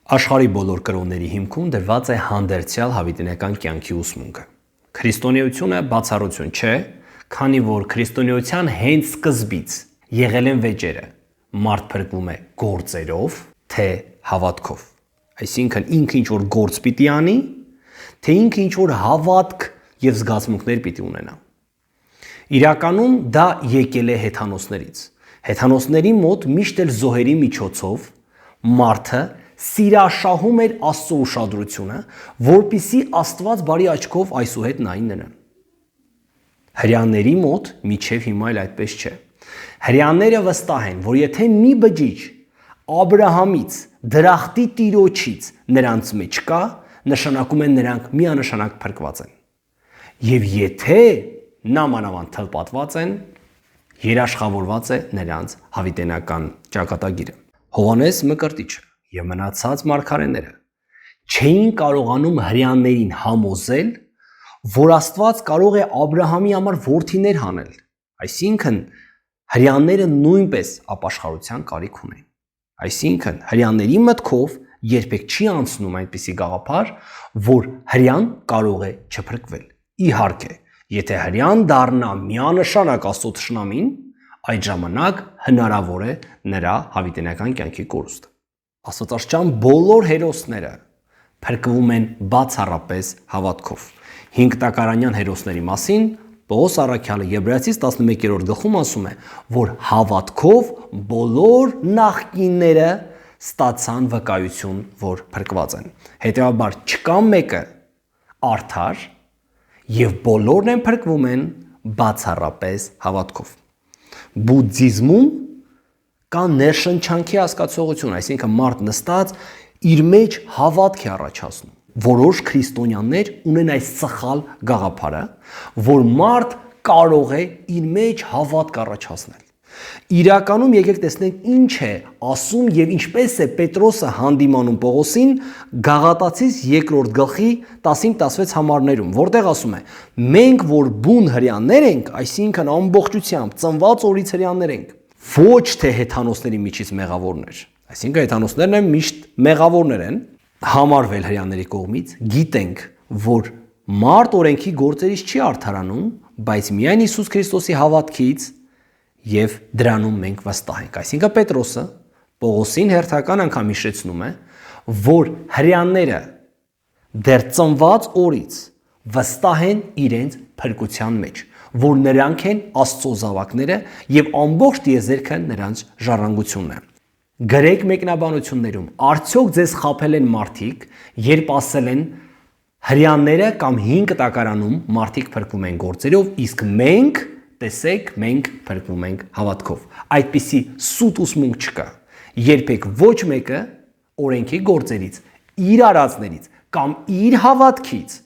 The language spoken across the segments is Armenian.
Աշխարհի բոլոր կրոնների հիմքում դրված է հանդերձյալ հավիտենական կյանքի ուսմունքը։ Քրիստոնեությունը բացառություն չէ, քանի որ քրիստոնեության հենց սկզբից եղել են վեճերը. մարդ փրկվում է գործերով, թե հավատքով։ Այսինքն ինքը ինչ որ գործ պիտի անի, թե ինքը ինչ որ հավատք եւ զգացմունքներ պիտի ունենա։ Իրականում դա եկել է հեթանոսներից։ Հեթանոսների մոտ միշտ էլ զոհերի միջոցով մարդը սիրաշահում էր Աստծո ուշադրությունը, որպիսի Աստված բարի աչքով այսուհետ նայի նրան։ Հրեաների մոտ միջև հիմա էլ այդպես չէ։ Հրեաները վստահ են, որ եթե մի բջիջ Աբրահամից, դրախտի տիրոջից նրանց մեջ կա, նշանակում է նրանք միանշանակ փրկված են։ Եվ եթե նա մանավանդ թլպատված են, երաշխավորված է նրանց հավիտենական ճակատագիրը։ Հովհաննես Մկրտիչը եւ մնացած մարգարեները չէին կարողանում հրեաներին համոզել, որ Աստված կարող է Աբրահամի համար որդիներ հանել։ Այսինքն հրեաները նույնպես ապաշխարության կարիք ունեն։ Այսինքն հրեաների մտքով երբեք չի անցնում այնպիսի գաղափար, որ հրեան կարող է չփրկվել։ Իհարկե, եթե հրեան դառնա միանշանակ Աստծո թշնամին, այդ ժամանակ հնարավոր է նրա հավիտենական կյանքի կորուստը։ Աստվածաշրջան բոլոր հերոսները փրկվում են բացառապես հավատքով։ 5 տակարանյան հերոսների մասին Պողոս առաքյալը Եբրայեցիս 11-րդ գլխում ասում է, որ հավատքով բոլոր նախկինները ստացան վկայություն, որ փրկված են։ Հետևաբար չկա մեկը արդար եւ բոլորն են փրկվում են բացառապես հավատքով։ Բուդդիզմում կա ներշնչանքի հասկացողություն, այսինքն մարդ նստած իր մեջ հավատք է առաջացնում։ Որոշ քրիստոնյաներ ունեն այս սխալ գաղափարը, որ մարդ կարող է իր մեջ հավատք առաջացնել։ Իրականում եկեք տեսնենք ինչ է ասում եւ ինչպես է Պետրոսը հանդիմանում Պողոսին Գաղատացիս 2-րդ գլխի 15-16 համարներում, որտեղ ասում է. մենք որ բուն հրեաներ ենք, այսինքն ամբողջությամբ ծնված օրից հրեաներ ենք, ոչ թե հեթանոսների միջից մեղավորներ։ Այսինքն հեթանոսներն են միշտ մեղավորներ են, համարվել հրեաների կողմից, գիտենք, որ մարդ օրենքի գործերից չի արդարանում, բայց միայն Հիսուս Քրիստոսի հավատքից եւ դրանում մենք վստահ ենք։ Այսինքն Պետրոսը Պողոսին հերթական անգամ հիշեցնում է, որ հրեաները դեռ ծնված օրից վստահ են իրենց փրկության մեջ, որ նրանք են Աստծո զավակները եւ ամբողջ տիեզերքը նրանց ժառանգությունն է։ Գրեք մեկնաբանություններում, արդյոք ձեզ խաբել են մարդիկ, երբ ասել են հրեաները կամ 5 տակարանում մարդիկ փրկվում են գործերով, իսկ մենք, տեսեք, մենք փրկվում ենք հավատքով։ Այդպիսի սուտ ուսմունք չկա։ Երբեք ոչ մեկը օրենքի գործերից, իր արածներից կամ իր հավատքից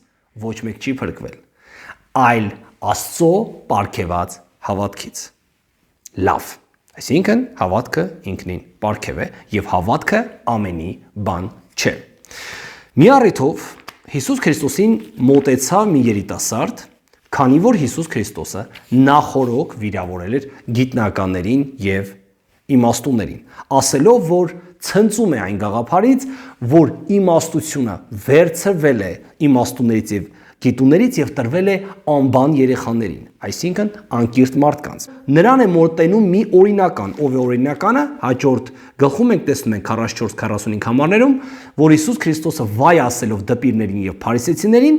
ոչ մեկ չի փրկվել, այլ Աստծո պարգևած հավատքից։ Լավ, այսինքն հավատքը ինքնին պարգև է եւ հավատքը ամենի բան չէ։ Մի առիթով Հիսուս Քրիստոսին մոտեցավ մի երիտասարդ, քանի որ Հիսուս Քրիստոսը նախորոք վիրավորել էր գիտնականներին եւ իմաստուներին, ասելով, որ ցնծում է այն գաղափարից, որ իմաստությունը վերցրվել է իմաստուներից եւ գիտուներից եւ տրվել է անբան երեխաներին, այսինքն անկիրթ մարդկանց։ Նրան է մոտենում մի օրինական, ով է օրինականը, հաջորդ գլխում ենք տեսնում ենք 44-45 համարներում, որ Հիսուս Քրիստոսը վայ ասելով դպիրներին եւ փարիսեցիներին,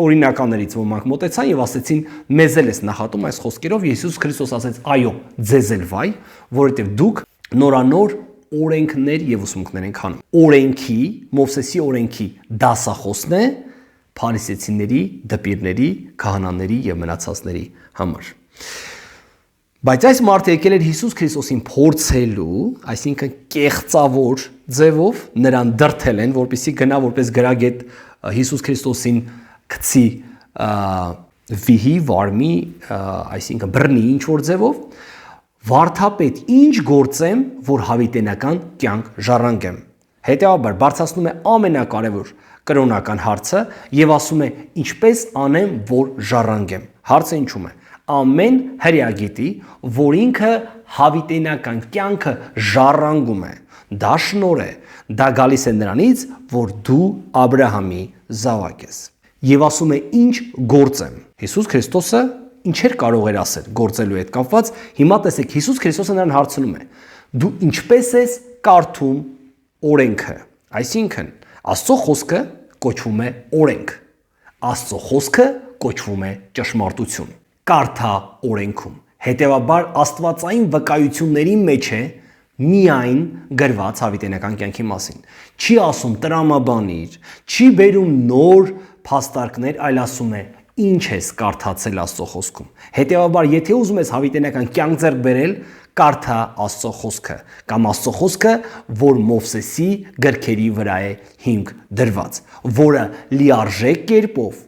օրինականներից ոմանք մոտեցան եւ ասեցին. մեզ էլ էս նախատում այս խոսքերով։ Հիսուս Քրիստոս ասեց. այո, ձեզ էլ վայ, որովհետեւ դուք նորանոր օրենքներ եւ ուսմունքներ եք հանում։ Օրենքի, Մովսեսի օրենքի դասախոսն է փարիսեցիների, դպիրների, քահանաների եւ մնացածների համար։ Բայց այս մարդը եկել էր Հիսուս Քրիստոսին փորձելու, այսինքն կեղծավոր ձևով նրան դրթել են, որպեսզի գնա որպես գրագետ Հիսուս Քրիստոսին գցի վիհի, վարմի, այսինքն բռնի ինչ որ ձևով, վարդապետ, ինչ գործեմ, որ հավիտենական կյանք ժառանգեմ։ Հետևաբար բարձրացնում է ամենակարևոր կրոնական հարցը եւ ասում է ինչպես անեմ, որ ժառանգեմ։ Հարցը ինչու՞մ է։ Ամեն հրեա գիտի, որ ինքը հավիտենական կյանքը ժառանգում է Դա շնորհ է, դա գալիս է նրանից, որ դու Աբրահամի զավակ ես։ Եվ ասում է ինչ գործ եմ։ Հիսուս Քրիստոսը ինչեր կարող էր ասել գործելու հետ կապված։ Հիմա տեսեք, Հիսուս Քրիստոսը նրան հարցնում է. դու ինչպես ես կարդում օրենքը։ Այսինքն, Աստծո խոսքը կոչվում է օրենք։ Աստծո խոսքը կոչվում է ճշմարտություն։ Կարդա օրենքում։ Հետևաբար աստվածային վկայությունների մեջ է միայն գրված հավիտենական կյանքի մասին։ Չի ասում տրամաբանիր, չի բերում նոր փաստարկներ, այլ ասում է ինչ ես կարդացել Աստծո խոսքում։ Հետևաբար, եթե ուզում ես հավիտենական կյանք ձեռք բերել, կարդա Աստծո խոսքը, կամ Աստծո խոսքը, որ Մովսեսի գրքերի վրա է հիմք դրված, որը լիարժեք կերպով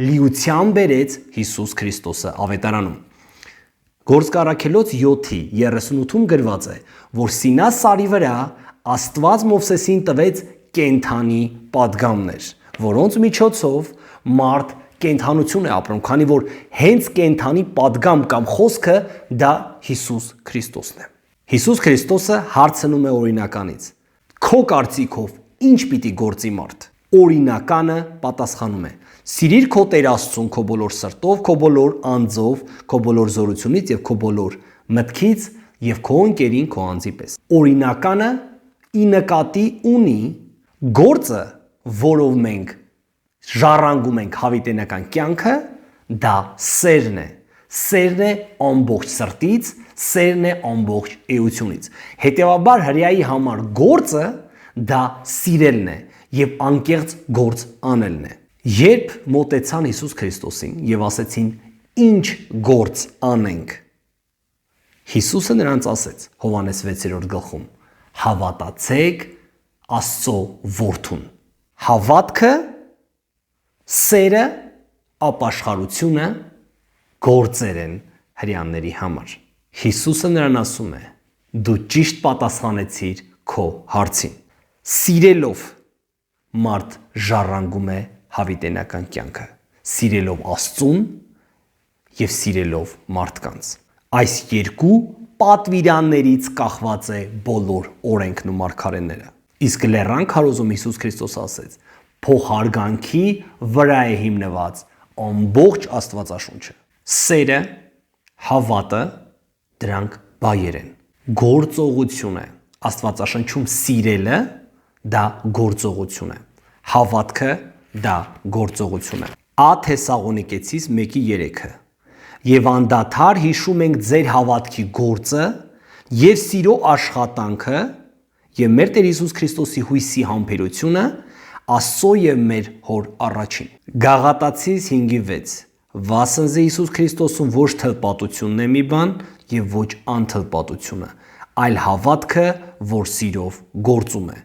լիության բերեց Հիսուս Քրիստոսը ավետարանում։ Գործք առաքելոց 7:38-ում գրված է, որ Սինա սարի վրա Աստված Մովսեսին տվեց կենդանի պատգամներ, որոնց միջոցով մարդ կենդանություն է ապրում, քանի որ հենց կենդանի պատգամ կամ խոսքը դա Հիսուս Քրիստոսն է։ Հիսուս Քրիստոսը հարցնում է օրինականից. քո կարծիքով ինչ պիտի գործի մարդ։ Օրինականը պատասխանում է. սիրիր քո Տեր Աստծուն քո բոլոր սրտով, քո բոլոր անձով, քո բոլոր զորությունից եւ քո բոլոր մտքից եւ քո ընկերին քո անձի պես։ Օրինականը ի նկատի ունի գործը, որով մենք ժառանգում ենք հավիտենական կյանքը, դա սերն է։ Սերն է ամբողջ սրտից, սերն է ամբողջ էությունից։ Հետևաբար հրեայի համար գործը դա սիրելն է եւ անկեղծ գործ անելն է։ Երբ մոտեցան Հիսուս Քրիստոսին եւ ասեցին ինչ գործ անենք, Հիսուսը նրանց ասեց Հովհաննես 6-րդ գլխում. հավատացեք Աստծո որդուն։ Հավատքը, սերը, ապաշխարությունը գործեր են հրեաների համար։ Հիսուսը նրան ասում է. դու ճիշտ պատասխանեցիր քո հարցին։ Սիրելով մարդ ժառանգում է հավիտենական կյանքը, սիրելով Աստծուն եւ սիրելով մարդկանց։ Այս երկու պատվիրաններից կախված է բոլոր օրենքն ու մարգարեները։ Իսկ լեռան քարոզում Հիսուս Քրիստոսը ասեց. փոխարգանքի վրա է հիմնված ամբողջ Աստվածաշունչը։ Սերը, հավատը, դրանք բայեր են։ Գործողություն է։ Աստվածաշնչում սիրելը դա գործողություն է։ Հավատքը դա գործողություն է։ Ա Թեսաղոնիկեցիս 1:3-ը։ Եվ անդադար հիշում ենք ձեր հավատքի գործը եւ սիրո աշխատանքը եւ մեր Տեր Հիսուս Քրիստոսի հույսի համբերությունը Աստծո եւ մեր Հոր առաջին։ Գաղատացիս 5:6 Վասնզի Հիսուս Քրիստոսում ոչ թլպատությունն է մի բան եւ ոչ անթլպատությունը, այլ հավատքը, որ սիրով գործում է։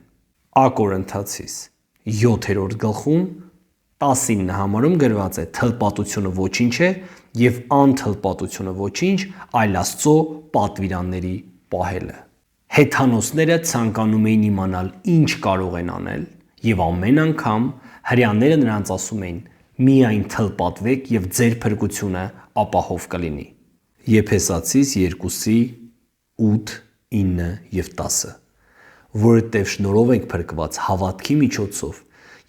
Ա Կորինթացիս 7-րդ գլխում 19 համարում գրված է. թլպատությունը ոչինչ է եւ անթլպատությունը ոչինչ, այլ Աստծո պատվիրանների պահելը։ Հեթանոսները ցանկանում էին իմանալ ինչ կարող են անել եւ ամեն անգամ հրեաները նրանց ասում էին. միայն թլպատվեք եւ ձեր փրկությունը ապահով կլինի։ Եփեսացիս 2:8, 9 եւ 10 որովհետեւ շնորհով ենք փրկված հավատքի միջոցով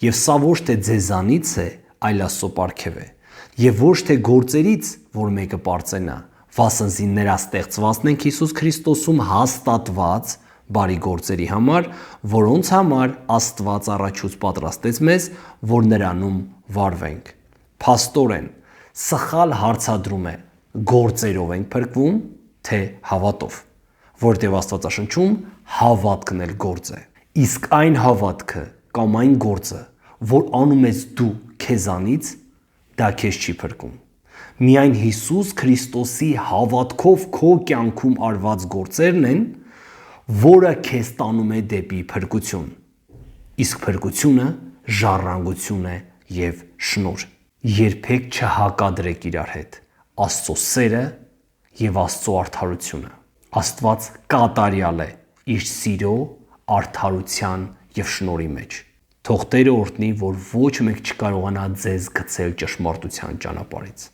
եւ սա ոչ թե ձեզանից է, այլ Աստծո պարգև է եւ ոչ թե գործերից, որ մեկը պարծենա, վասնզի նրա ստեղծվածն ենք Հիսուս Քրիստոսում հաստատված բարի գործերի համար, որոնց համար Աստված առաջուց պատրաստեց մեզ, որ նրանում վարվենք։ Փաստորեն, սխալ հարցադրում է գործերով ենք փրկվում, թե հավատով, որտեղ Աստվածաշնչում հավատքն էլ գործ է։ Իսկ այն հավատքը կամ այն գործը, որ անում ես դու քեզանից, դա քեզ չի փրկում։ Միայն Հիսուս Քրիստոսի հավատքով քո կյանքում արված գործերն են, որը քեզ տանում է դեպի փրկություն։ Իսկ փրկությունը ժառանգություն է եւ շնորհ։ Երբեք չհակադրեք իրար հետ Աստծո սերը եւ Աստծո արդարությունը։ Աստված կատարյալ է իր սիրո, արդարության եւ շնորհի մեջ։ Թող Տերը օրհնի, որ ոչ մեկ չկարողանա ձեզ գցել ճշմարտության ճանապարհից։